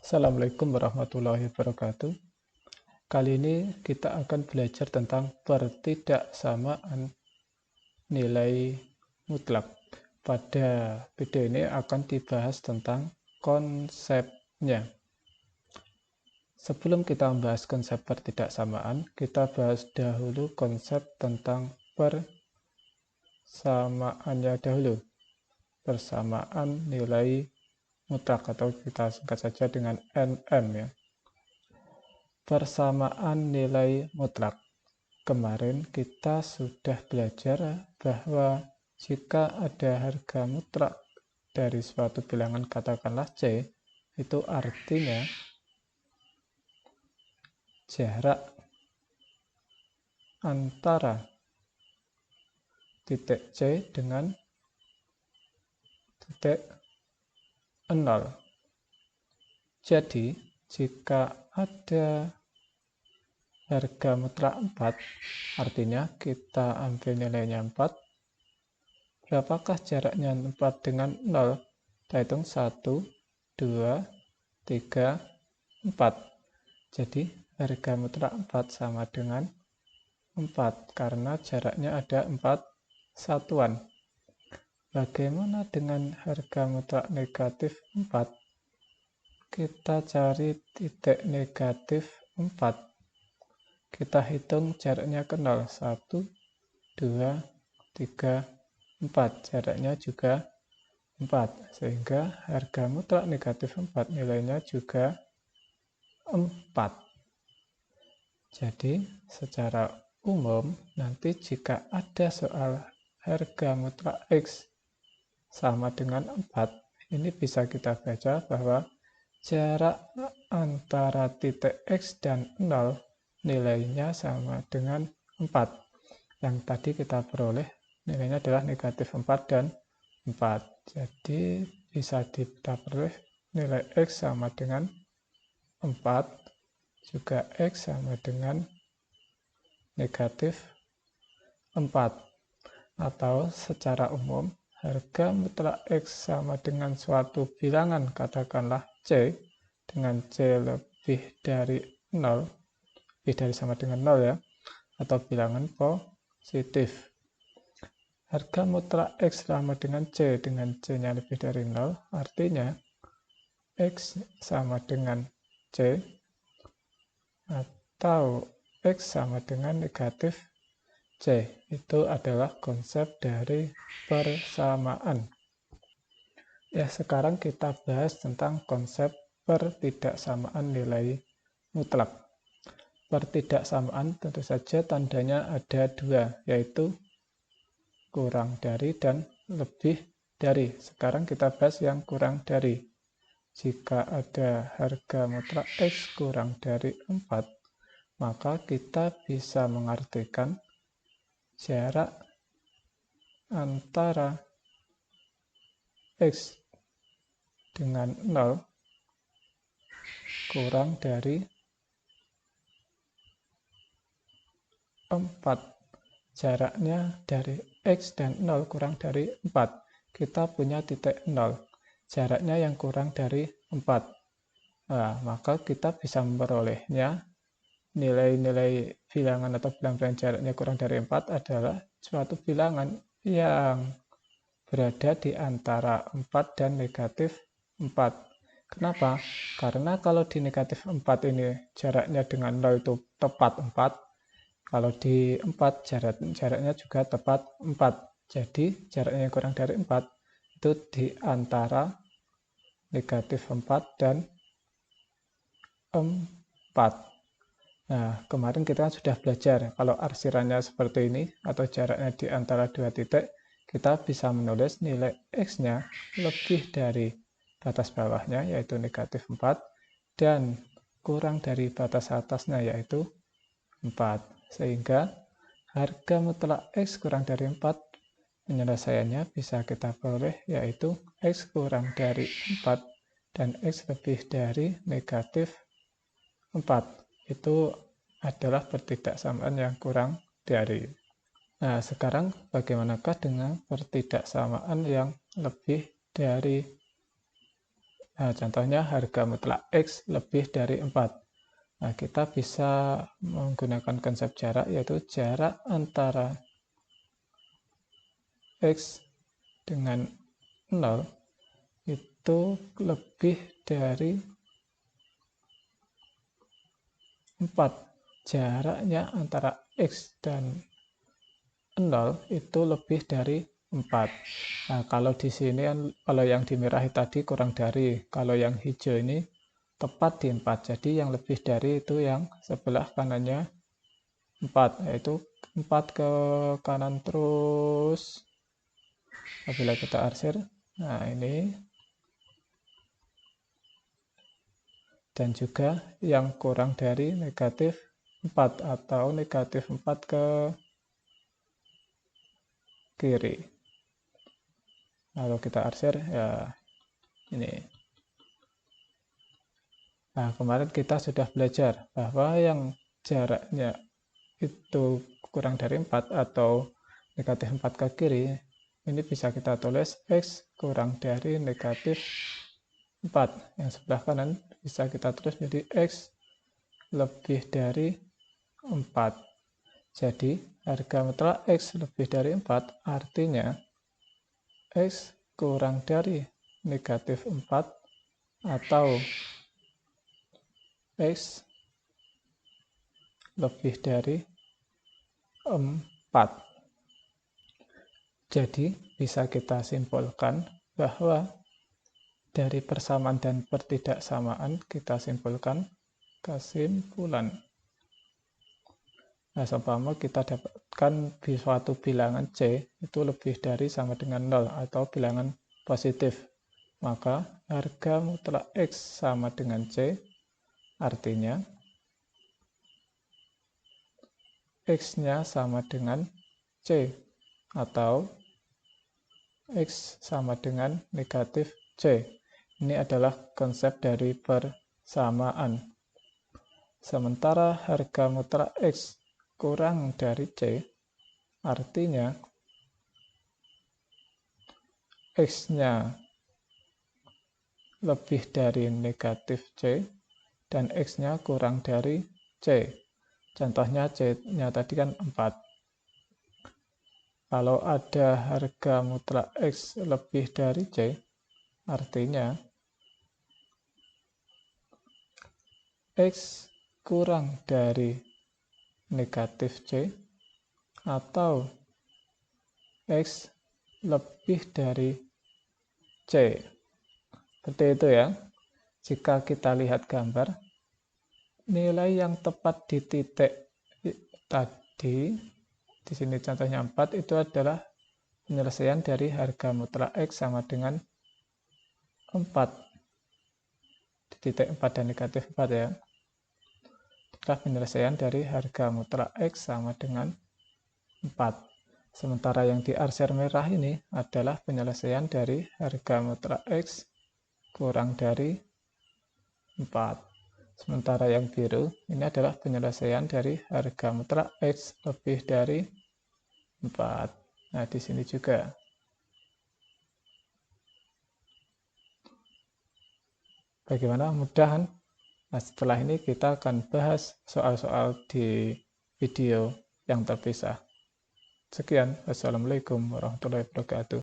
Assalamualaikum warahmatullahi wabarakatuh. Kali ini kita akan belajar tentang pertidaksamaan nilai mutlak. Pada video ini akan dibahas tentang konsepnya. Sebelum kita membahas konsep pertidaksamaan, kita bahas dahulu konsep tentang persamaannya dahulu. Persamaan nilai mutlak atau kita singkat saja dengan NM ya. Persamaan nilai mutlak. Kemarin kita sudah belajar bahwa jika ada harga mutlak dari suatu bilangan katakanlah C, itu artinya jarak antara titik C dengan titik 0. Jadi, jika ada harga mutlak 4, artinya kita ambil nilainya 4. Berapakah jaraknya 4 dengan 0? Kita hitung 1, 2, 3, 4. Jadi, harga mutlak 4 sama dengan 4, karena jaraknya ada 4 satuan. Bagaimana dengan harga mutlak negatif 4? Kita cari titik negatif 4. Kita hitung jaraknya ke 0. 1, 2, 3, 4. Jaraknya juga 4. Sehingga harga mutlak negatif 4 nilainya juga 4. Jadi secara umum nanti jika ada soal harga mutlak X sama dengan 4, ini bisa kita baca bahwa jarak antara titik X dan 0 nilainya sama dengan 4. Yang tadi kita peroleh nilainya adalah negatif 4 dan 4. Jadi bisa kita peroleh nilai X sama dengan 4, juga X sama dengan negatif 4. Atau secara umum, harga mutlak X sama dengan suatu bilangan, katakanlah C, dengan C lebih dari 0, lebih dari sama dengan 0 ya, atau bilangan positif. Harga mutlak X sama dengan C-nya lebih dari 0, artinya X sama dengan C, atau X sama dengan negatif C. Itu adalah konsep dari persamaan. Ya, sekarang kita bahas tentang konsep pertidaksamaan nilai mutlak. Pertidaksamaan tentu saja tandanya ada dua, yaitu kurang dari dan lebih dari. Sekarang kita bahas yang kurang dari. Jika ada harga mutlak X kurang dari 4, maka kita bisa mengartikan jarak antara X dengan 0 kurang dari 4. Jaraknya dari X dan 0 kurang dari 4. Kita punya titik 0. Jaraknya yang kurang dari 4. Nah, maka kita bisa memperolehnya nilai-nilai bilangan atau bilangan jaraknya kurang dari 4 adalah suatu bilangan yang berada di antara 4 dan negatif 4. Kenapa? Karena kalau di negatif 4 ini jaraknya dengan 0 itu tepat 4. Kalau di 4 jaraknya juga tepat 4. Jadi jaraknya yang kurang dari 4 itu di antara negatif 4 dan 4. Nah, kemarin kita sudah belajar kalau arsirannya seperti ini atau jaraknya di antara dua titik, kita bisa menulis nilai X-nya lebih dari batas bawahnya yaitu negatif 4 dan kurang dari batas atasnya yaitu 4. Sehingga harga mutlak X kurang dari 4 penyelesaiannya bisa kita peroleh yaitu X kurang dari 4 dan X lebih dari negatif 4. Itu adalah pertidaksamaan yang kurang dari. Nah, sekarang bagaimanakah dengan pertidaksamaan yang lebih dari? Nah, contohnya harga mutlak X lebih dari 4. Nah, kita bisa menggunakan konsep jarak, yaitu jarak antara X dengan 0 itu lebih dari 4. Jaraknya antara X dan 0 itu lebih dari 4. Nah, kalau di sini, kalau yang di merah tadi kurang dari, kalau yang hijau ini tepat di 4. Jadi yang lebih dari itu yang sebelah kanannya 4, yaitu 4 ke kanan terus. Apabila kita arsir, nah ini. Dan juga yang kurang dari negatif 4 atau negatif 4 ke kiri. Kalau kita arsir, ya ini. Nah, kemarin kita sudah belajar bahwa yang jaraknya itu kurang dari 4 atau negatif 4 ke kiri, ini bisa kita tulis X kurang dari negatif 4. Yang sebelah kanan bisa kita tulis jadi X lebih dari 4. Jadi, harga mutlak X lebih dari 4 artinya X kurang dari negatif 4 atau X lebih dari 4. Jadi, bisa kita simpulkan bahwa dari persamaan dan pertidaksamaan kita simpulkan kesimpulan. Nah, seumpama kita dapatkan suatu bilangan C itu lebih dari sama dengan 0 atau bilangan positif, maka harga mutlak X sama dengan C, artinya X-nya sama dengan C, atau X sama dengan negatif C. Ini adalah konsep dari persamaan. Sementara harga mutlak X kurang dari C, artinya X-nya lebih dari negatif C dan X-nya kurang dari C. Contohnya C-nya tadi kan 4. Kalau ada harga mutlak X lebih dari C, artinya X kurang dari negatif C atau X lebih dari C. Seperti itu ya. Jika kita lihat gambar, nilai yang tepat di titik tadi, di sini contohnya 4, itu adalah penyelesaian dari harga mutlak X sama dengan 4. Di titik 4 dan negatif 4 ya. Adalah penyelesaian dari harga mutlak X sama dengan 4. Sementara yang di arsir merah ini adalah penyelesaian dari harga mutlak X kurang dari 4. Sementara yang biru ini adalah penyelesaian dari harga mutlak X lebih dari 4. Nah, di sini juga. Bagaimana? Mudah? Nah, setelah ini kita akan bahas soal-soal di video yang terpisah. Sekian, wassalamualaikum warahmatullahi wabarakatuh.